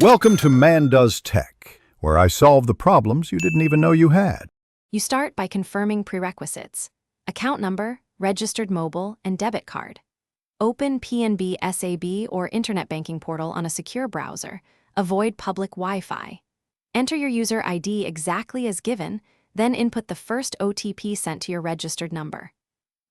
Welcome to Man Does Tech, where I solve the problems you didn't even know you had. You start by confirming prerequisites: account number, registered mobile, and debit card. Open PNB SAB or internet banking portal on a secure browser. Avoid public Wi-Fi. Enter your user ID exactly as given, then input the first OTP sent to your registered number.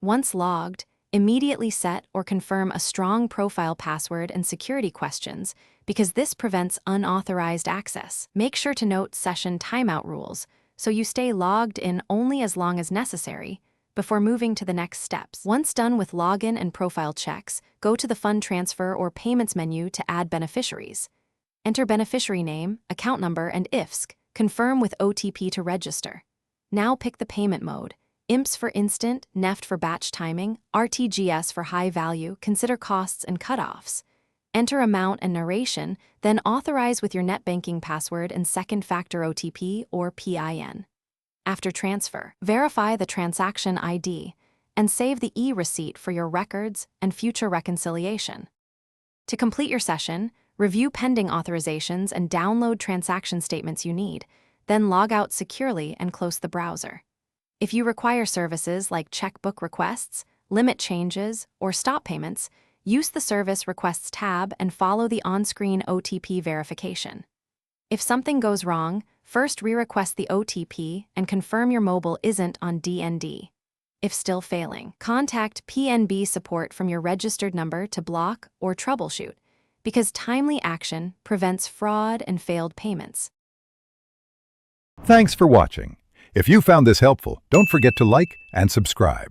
Once logged, immediately set or confirm a strong profile password and security questions, because this prevents unauthorized access. Make sure to note session timeout rules, so you stay logged in only as long as necessary before moving to the next steps. Once done with login and profile checks, go to the Fund Transfer or Payments menu to add beneficiaries. Enter beneficiary name, account number, and IFSC. Confirm with OTP to register. Now pick the payment mode: IMPS for instant, NEFT for batch timing, RTGS for high value. Consider costs and cutoffs. Enter amount and narration, then authorize with your net banking password and second factor OTP or PIN. After transfer, verify the transaction ID and save the e-receipt for your records and future reconciliation. To complete your session, review pending authorizations and download transaction statements you need, then log out securely and close the browser. If you require services like checkbook requests, limit changes, or stop payments, use the Service Requests tab and follow the on-screen OTP verification. If something goes wrong, first re-request the OTP and confirm your mobile isn't on DND. If still failing, contact PNB support from your registered number to block or troubleshoot, because timely action prevents fraud and failed payments. Thanks for watching. If you found this helpful, don't forget to like and subscribe.